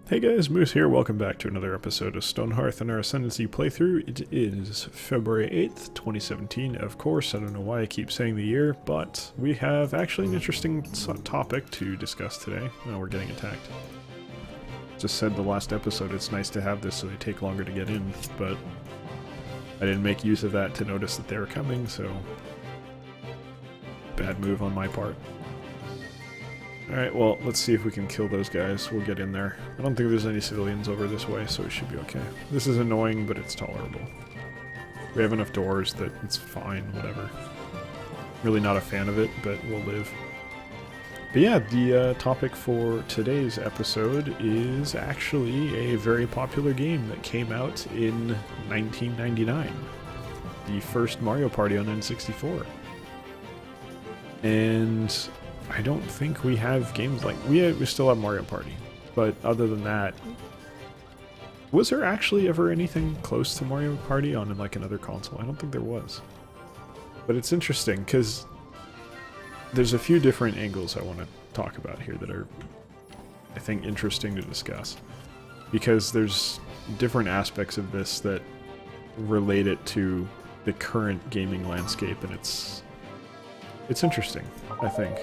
Hey guys, Moose here. Welcome back to another episode of Stonehearth and our Ascendancy playthrough. It is February 8th, 2017. Of course, I don't know why I keep saying the year, but we have actually an interesting topic to discuss today. Oh, we're getting attacked. Just said the last episode it's nice to have this so they take longer to get in, but I didn't make use of that to notice that they were coming, so bad move on my part. Alright, well, let's see if we can kill those guys. We'll get in there. I don't think there's any civilians over this way, so it should be okay. This is annoying, but it's tolerable. We have enough doors that it's fine, whatever. Really not a fan of it, but we'll live. But yeah, the topic for today's episode is actually a very popular game that came out in 1999. The first Mario Party on N64. And I don't think we have games like... We still have Mario Party, but other than that... Was there actually ever anything close to Mario Party on like another console? I don't think there was. But it's interesting, because there's a few different angles I want to talk about here that are, I think, interesting to discuss. Because there's different aspects of this that relate it to the current gaming landscape, and it's interesting, I think.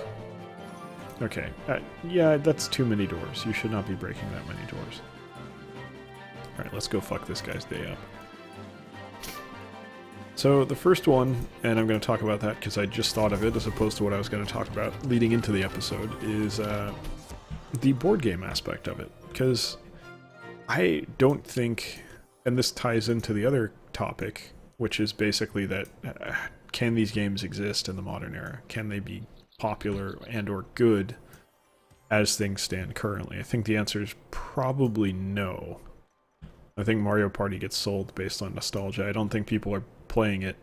Okay, yeah, that's too many doors. You should not be breaking that many doors. Alright, let's go fuck this guy's day up. So, the first one, and I'm going to talk about that because I just thought of it as opposed to what I was going to talk about leading into the episode, is the board game aspect of it. Because I don't think, and this ties into the other topic, which is basically that, can these games exist in the modern era? Can they be popular and or good as things stand currently? I think the answer is probably no. I think Mario Party gets sold based on nostalgia. I don't think people are playing it,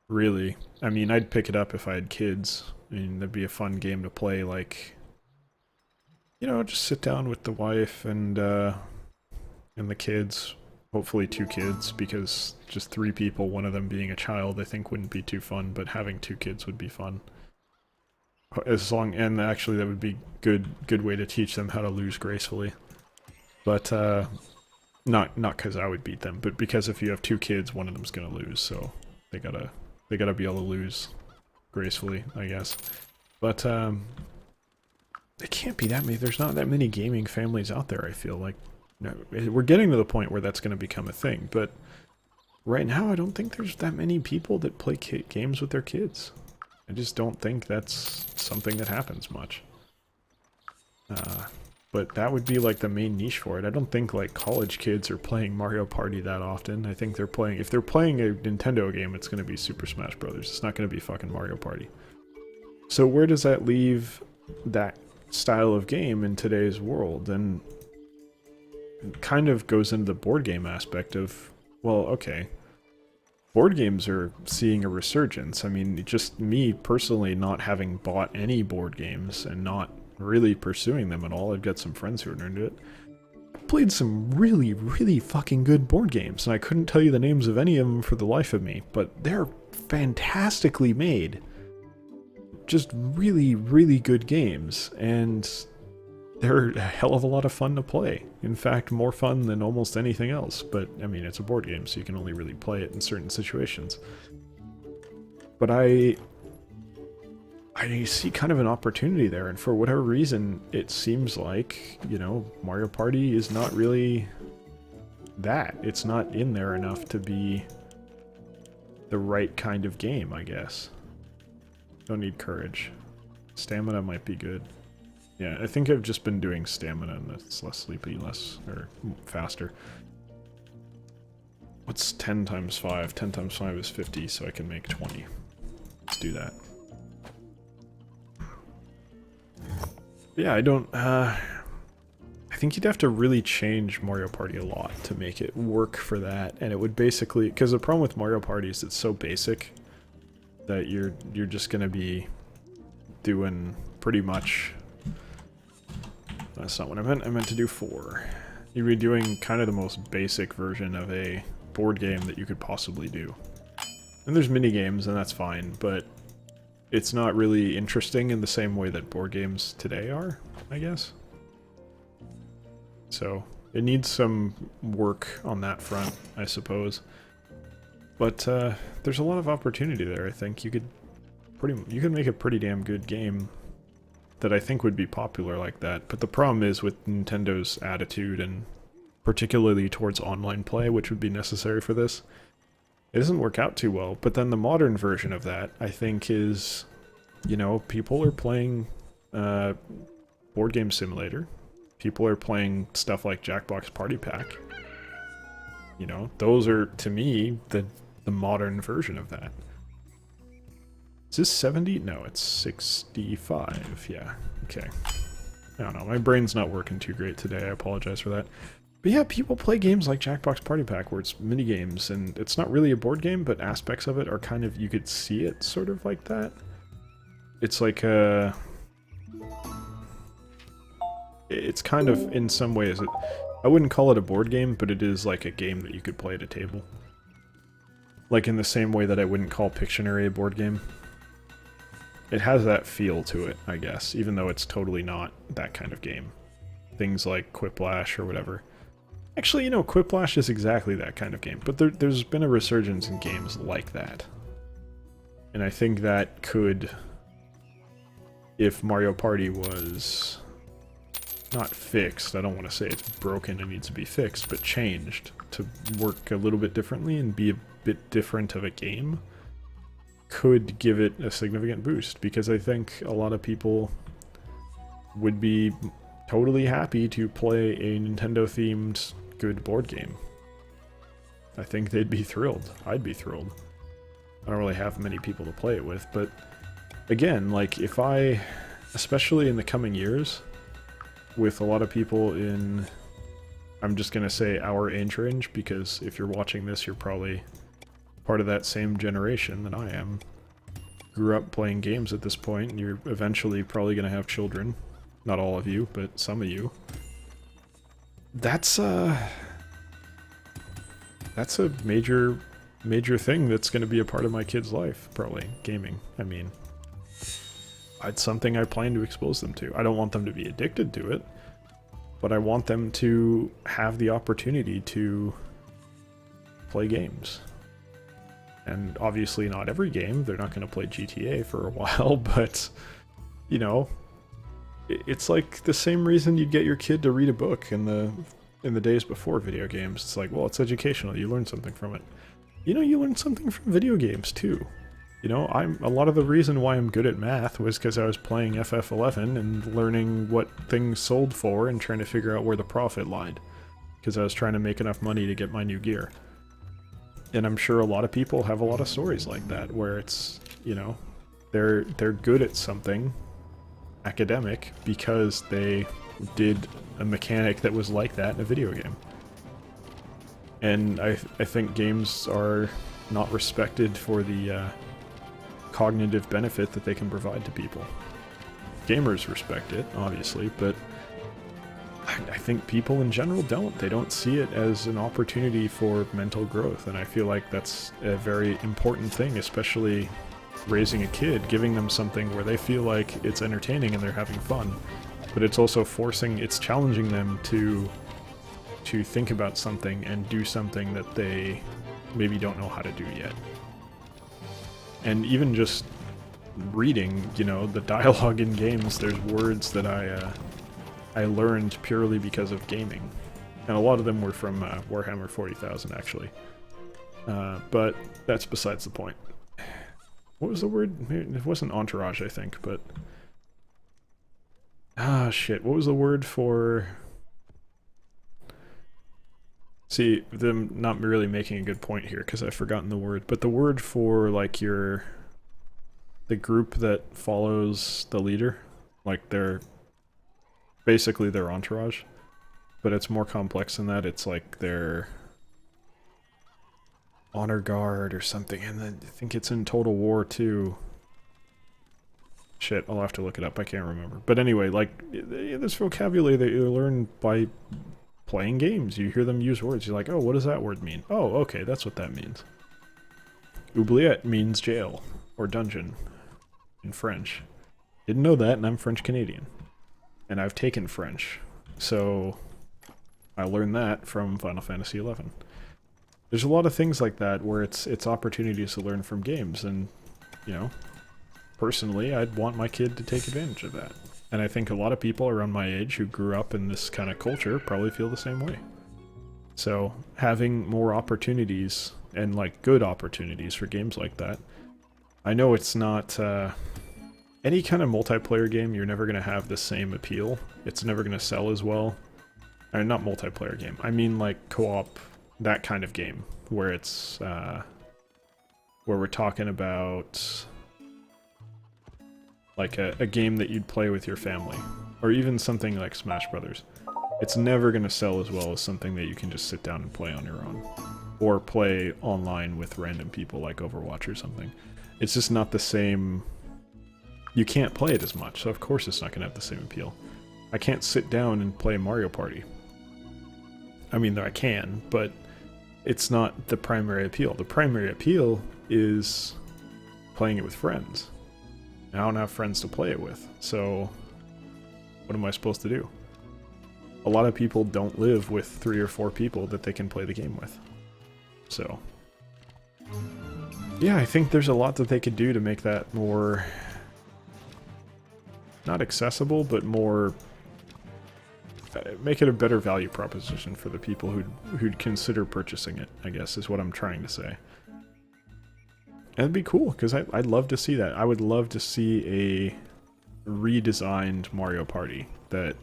really. I mean, I'd pick it up if I had kids. I mean, that'd be a fun game to play, like, you know, just sit down with the wife and the kids. Hopefully 2 kids, because just 3 people, one of them being a child, I think wouldn't be too fun, but having 2 kids would be fun. As long, and actually that would be good way to teach them how to lose gracefully. But not because I would beat them, but because if you have 2 kids, one of them's gonna lose, so they gotta be able to lose gracefully, I guess. But it can't be that many. There's not that many gaming families out there, I feel like. No, we're getting to the point where that's going to become a thing, but right now I don't think there's that many people that play games with their kids. I just don't think that's something that happens much. But that would be like the main niche for it. I don't think like college kids are playing Mario Party that often. I think they're playing, if they're playing a Nintendo game, it's going to be Super Smash Brothers. It's not going to be fucking Mario Party. So where does that leave that style of game in today's world? And it kind of goes into the board game aspect of, well, okay, board games are seeing a resurgence. I mean, just me personally not having bought any board games and not really pursuing them at all. I've got some friends who are into it. I played some really, really fucking good board games, and I couldn't tell you the names of any of them for the life of me, but they're fantastically made. Just really, really good games, and they're a hell of a lot of fun to play. In fact, more fun than almost anything else. But, I mean, it's a board game, so you can only really play it in certain situations. But I see kind of an opportunity there, and for whatever reason, it seems like, you know, Mario Party is not really that. It's not in there enough to be the right kind of game, I guess. Don't need courage. Stamina might be good. Yeah, I think I've just been doing stamina and it's less sleepy, or faster. What's 10 times 5? 10 times 5 is 50, so I can make 20. Let's do that. Yeah, I don't, I think you'd have to really change Mario Party a lot to make it work for that, and it would basically, because the problem with Mario Party is it's so basic that you're just gonna be doing pretty much... That's not what I meant. I meant to do 4. You'd be doing kind of the most basic version of a board game that you could possibly do. And there's mini games, and that's fine, but it's not really interesting in the same way that board games today are, I guess. So it needs some work on that front, I suppose. But there's a lot of opportunity there. I think you could make a pretty damn good game that I think would be popular like that. But the problem is with Nintendo's attitude, and particularly towards online play, which would be necessary for this, it doesn't work out too well. But then the modern version of that, I think, is, you know, people are playing Board Game Simulator. People are playing stuff like Jackbox Party Pack. You know, those are, to me, the modern version of that. Is this 70? No, it's 65. Yeah, okay. I don't know, my brain's not working too great today. I apologize for that. But yeah, people play games like Jackbox Party Pack where it's mini games, and it's not really a board game, but aspects of it are kind of, you could see it sort of like that. It's like a... It's kind of, in some ways, I wouldn't call it a board game, but it is like a game that you could play at a table. Like in the same way that I wouldn't call Pictionary a board game. It has that feel to it, I guess, even though it's totally not that kind of game. Things like Quiplash or whatever. Actually, you know, Quiplash is exactly that kind of game, but there's been a resurgence in games like that. And I think that could, if Mario Party was not fixed, I don't want to say it's broken and needs to be fixed, but changed to work a little bit differently and be a bit different of a game, could give it a significant boost, because I think a lot of people would be totally happy to play a Nintendo-themed good board game. I think they'd be thrilled. I'd be thrilled. I don't really have many people to play it with, but again, like, if I, especially in the coming years, with a lot of people in, I'm just gonna say our age range, because if you're watching this, you're probably part of that same generation that I am. Grew up playing games at this point, and you're eventually probably gonna have children. Not all of you, but some of you. That's a major thing that's gonna be a part of my kid's life, probably. Gaming, I mean. It's something I plan to expose them to. I don't want them to be addicted to it, but I want them to have the opportunity to play games. And obviously not every game, they're not going to play GTA for a while, but, you know, it's like the same reason you'd get your kid to read a book in the days before video games. It's like, well, it's educational, you learn something from it. You know, you learn something from video games too. You know, a lot of the reason why I'm good at math was because I was playing FF11 and learning what things sold for and trying to figure out where the profit lied. Because I was trying to make enough money to get my new gear. And I'm sure a lot of people have a lot of stories like that, where it's, you know, they're good at something academic because they did a mechanic that was like that in a video game. And I think games are not respected for the cognitive benefit that they can provide to people. Gamers respect it, obviously, but I think people in general don't. They don't see it as an opportunity for mental growth, and I feel like that's a very important thing, especially raising a kid, giving them something where they feel like it's entertaining and they're having fun, but it's also it's challenging them to think about something and do something that they maybe don't know how to do yet. And even just reading, you know, the dialogue in games, there's words that I learned purely because of gaming. And a lot of them were from Warhammer 40,000, actually. But that's besides the point. What was the word? It wasn't entourage, I think, but... Ah, shit. What was the word for... See, them not really making a good point here, because I've forgotten the word, but the word for, like, the group that follows the leader, like, basically their entourage, but it's more complex than that. It's like their honor guard or something, and then I think it's in Total War too. Shit, I'll have to look it up, I can't remember. But anyway, like, this vocabulary that you learn by playing games. You hear them use words, you're like, oh, what does that word mean? Oh, okay, that's what that means. Oubliette means jail, or dungeon, in French. Didn't know that, and I'm French-Canadian. And I've taken French. So, I learned that from Final Fantasy XI. There's a lot of things like that where it's opportunities to learn from games, and, you know, personally, I'd want my kid to take advantage of that. And I think a lot of people around my age who grew up in this kind of culture probably feel the same way. So having more opportunities, and like good opportunities for games like that, I know it's not any kind of multiplayer game, you're never going to have the same appeal. It's never going to sell as well. Or not multiplayer game, I mean like co-op, that kind of game, where it's where we're talking about like a game that you'd play with your family, or even something like Smash Brothers. It's never going to sell as well as something that you can just sit down and play on your own, or play online with random people like Overwatch or something. It's just not the same. You can't play it as much, so of course it's not going to have the same appeal. I can't sit down and play Mario Party. I mean, I can, but it's not the primary appeal. The primary appeal is playing it with friends. And I don't have friends to play it with, so what am I supposed to do? A lot of people don't live with 3 or 4 people that they can play the game with. So, yeah, I think there's a lot that they could do to make that more, not accessible, but more, make it a better value proposition for the people who'd consider purchasing it, I guess, is what I'm trying to say. And it'd be cool, because I'd love to see that. I would love to see a redesigned Mario Party that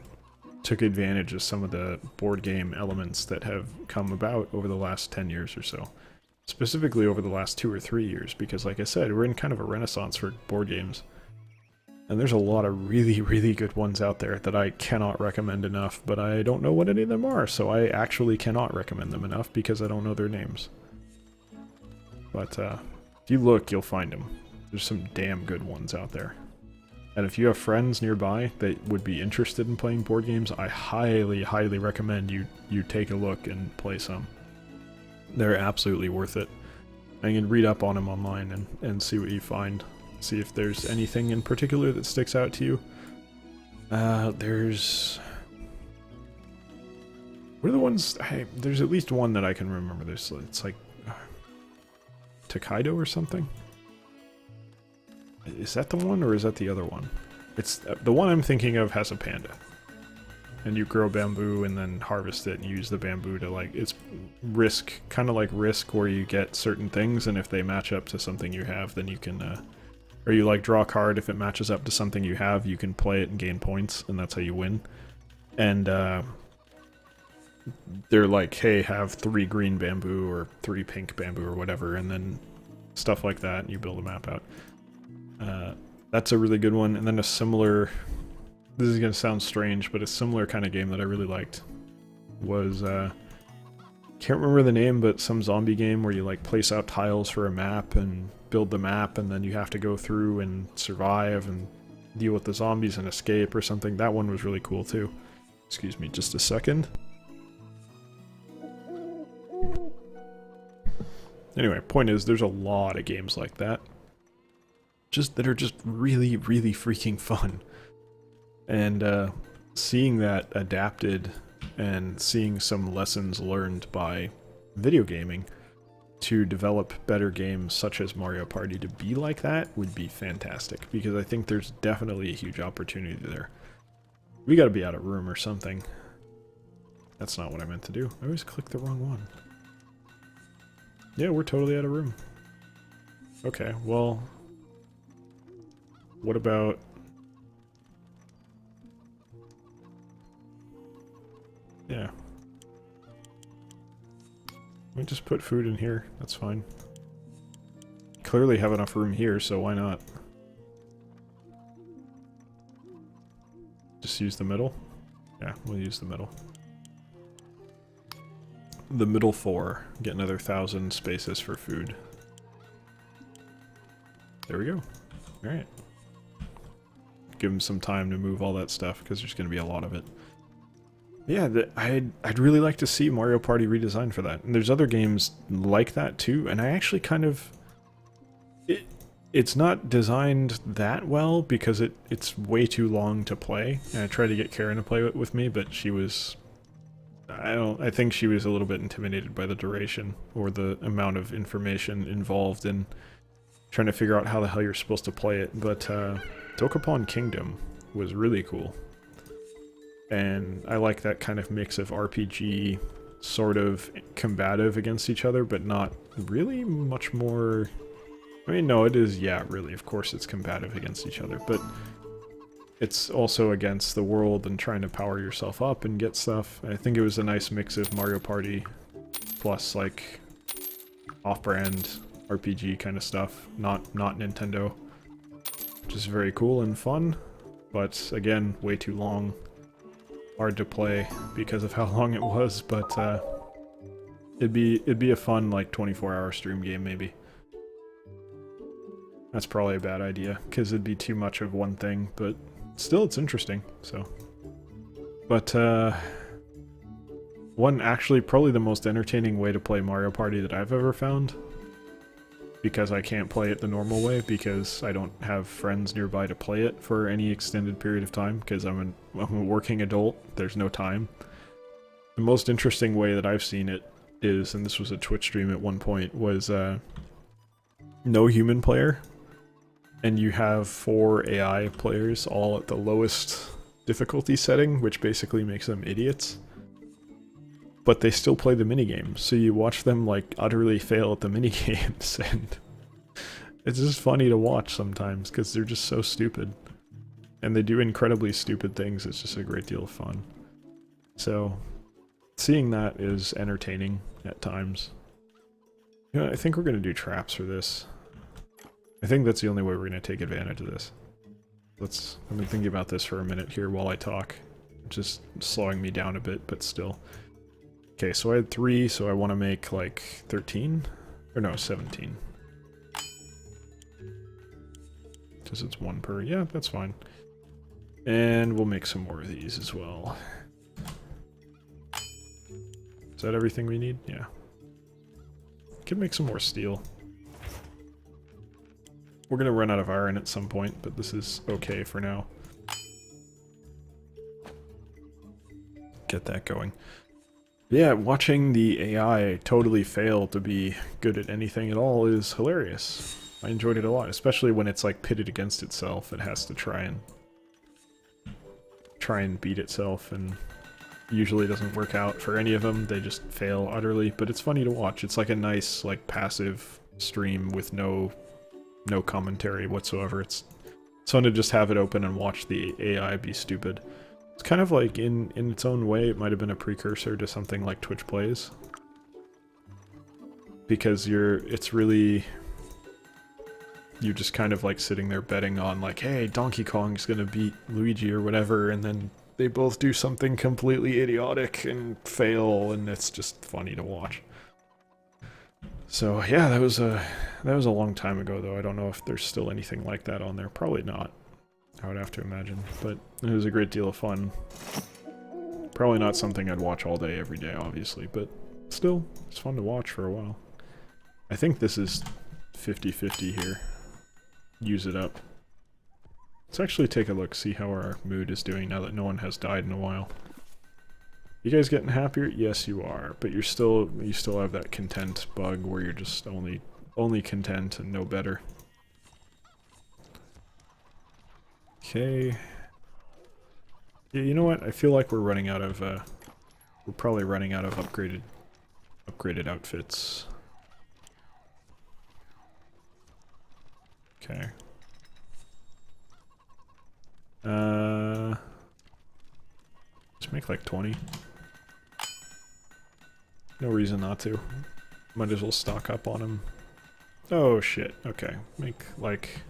took advantage of some of the board game elements that have come about over the last 10 years or so. Specifically over the last 2 or 3 years, because like I said, we're in kind of a renaissance for board games. And there's a lot of really, really good ones out there that I cannot recommend enough, but I don't know what any of them are, so I actually cannot recommend them enough because I don't know their names. But if you look, you'll find them. There's some damn good ones out there. And if you have friends nearby that would be interested in playing board games, I highly, highly recommend you take a look and play some. They're absolutely worth it. And you can read up on them online and see what you find. See if there's anything in particular that sticks out to you. There's... What are the ones... there's at least one that I can remember. It's like... Tokaido or something? Is that the one, or is that the other one? It's the one I'm thinking of has a panda. And you grow bamboo and then harvest it and use the bamboo to, like, it's Risk, kind of like Risk, where you get certain things, and if they match up to something you have, then you can, or you, like, draw a card. If it matches up to something you have, you can play it and gain points, and that's how you win. And, they're like, hey, have 3 green bamboo or 3 pink bamboo or whatever, and then stuff like that, and you build a map out. That's a really good one. And then a similar, this is going to sound strange, but a similar kind of game that I really liked was, can't remember the name, but some zombie game where you like place out tiles for a map and build the map, and then you have to go through and survive and deal with the zombies and escape or something. That one was really cool too. Excuse me just a second. Anyway, point is, there's a lot of games like that. That are just really, really freaking fun. And seeing that adapted and seeing some lessons learned by video gaming to develop better games such as Mario Party to be like that would be fantastic, because I think there's definitely a huge opportunity there. We gotta be out of room or something. That's not what I meant to do. I always click the wrong one. Yeah, we're totally out of room. Okay, well... What about... Yeah. We just put food in here. That's fine. Clearly have enough room here, so why not? Just use the middle? Yeah, we'll use the middle. The middle 4. Get another 1,000 spaces for food. There we go. Alright. Give them some time to move all that stuff, because there's going to be a lot of it. Yeah, I'd really like to see Mario Party redesigned for that. And there's other games like that too, and I actually kind of... It's not designed that well, because it's way too long to play. And I tried to get Karen to play it with me, but she was I think she was a little bit intimidated by the duration or the amount of information involved in trying to figure out how the hell you're supposed to play it. But Dokapon Kingdom was really cool. And I like that kind of mix of RPG, sort of combative against each other, but not really much more... I mean, no, it is, yeah, really, of course it's combative against each other, but it's also against the world and trying to power yourself up and get stuff. I think it was a nice mix of Mario Party plus, like, off-brand RPG kind of stuff, not Nintendo, which is very cool and fun, but again, way too long. Hard to play because of how long it was, but it'd be a fun like 24-hour stream game maybe. That's probably a bad idea because it'd be too much of one thing, but still it's interesting. So, but one actually probably the most entertaining way to play Mario Party that I've ever found, because I can't play it the normal way because I don't have friends nearby to play it for any extended period of time because I'm a working adult. There's no time. The most interesting way that I've seen it is, and this was a Twitch stream at one point, was no human player, and you have 4 AI players all at the lowest difficulty setting, which basically makes them idiots. But they still play the minigames, so you watch them like utterly fail at the minigames, and it's just funny to watch sometimes because they're just so stupid. And they do incredibly stupid things. It's just a great deal of fun. So seeing that is entertaining at times. You know, I think we're going to do traps for this. I think that's the only way we're going to take advantage of this. I've been thinking about this for a minute here while I talk. Just slowing me down a bit, but still. Okay, so I had 3, so I want to make like 13? Or no, 17. Because it's 1 per. Yeah, that's fine. And we'll make some more of these as well. Is that everything we need? Yeah. Could make some more steel. We're going to run out of iron at some point, but this is okay for now. Get that going. Yeah, watching the AI totally fail to be good at anything at all is hilarious. I enjoyed it a lot, especially when it's like pitted against itself. It has to try and beat itself, and usually doesn't work out for any of them. They just fail utterly, but it's funny to watch. It's like a nice, like, passive stream with no commentary whatsoever. It's fun to just have it open and watch the AI be stupid. It's kind of like, in its own way, it might have been a precursor to something like Twitch Plays. Because you're just kind of like sitting there betting on like, hey, Donkey Kong's gonna beat Luigi or whatever, and then they both do something completely idiotic and fail, and it's just funny to watch. So yeah, that was a long time ago though. I don't know if there's still anything like that on there. Probably not, I would have to imagine, but it was a great deal of fun. Probably not something I'd watch all day, every day, obviously, but still, it's fun to watch for a while. I think this is 50-50 here. Use it up. Let's actually take a look, see how our mood is doing now that no one has died in a while. You guys getting happier? Yes, you are, but you still have that content bug where you're just only content and no better. Okay. Yeah, you know what? I feel like we're running out of we're probably running out of upgraded outfits. Okay. Just make like 20. No reason not to. Might as well stock up on them. Oh shit, okay. Make like...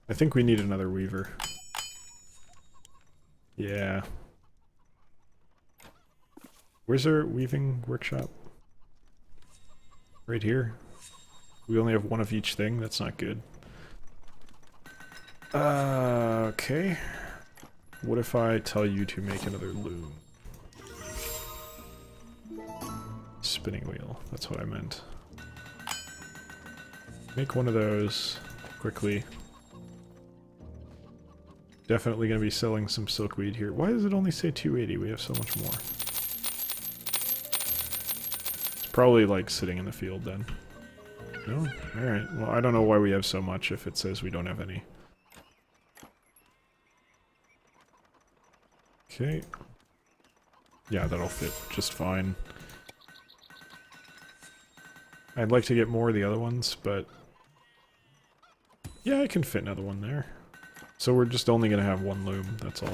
I think we need another weaver. Yeah. Where's our weaving workshop? Right here. We only have one of each thing, that's not good. Okay. What if I tell you to make another loom? Spinning wheel, that's what I meant. Make one of those quickly. Definitely going to be selling some silkweed here. Why does it only say 280? We have so much more. It's probably like sitting in the field then. No? Alright. Well, I don't know why we have so much if it says we don't have any. Okay. Yeah, that'll fit just fine. I'd like to get more of the other ones, but... yeah, I can fit another one there. So we're just only going to have one loom, that's all.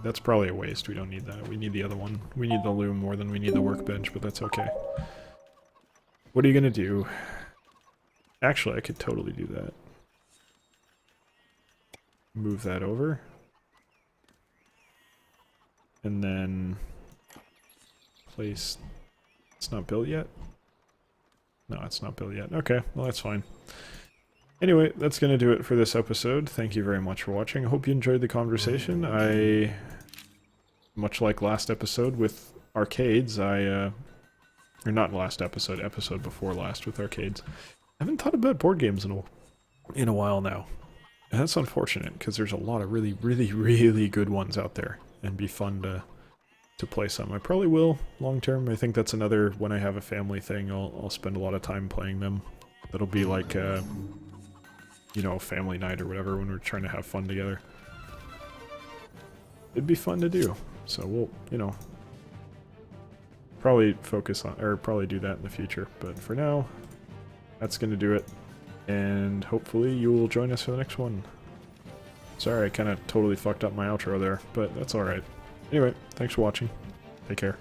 That's probably a waste, we don't need that. We need the other one. We need the loom more than we need the workbench, but that's okay. What are you going to do? Actually, I could totally do that. Move that over. And then... place... it's not built yet? No, it's not built yet. Okay, well that's fine. Anyway, that's going to do it for this episode. Thank you very much for watching. I hope you enjoyed the conversation. Much like last episode with arcades, or not last episode, episode before last with arcades. I haven't thought about board games in a while now. And that's unfortunate, because there's a lot of really, really, really good ones out there. And it'd be fun to play some. I probably will, long term. I think that's another, when I have a family thing, I'll spend a lot of time playing them. That'll be like, you know, family night or whatever, when we're trying to have fun together. It'd be fun to do. So we'll, you know, probably focus on, or probably do that in the future. But for now, that's going to do it. And hopefully you will join us for the next one. Sorry, I kind of totally fucked up my outro there, but that's alright. Anyway, thanks for watching. Take care.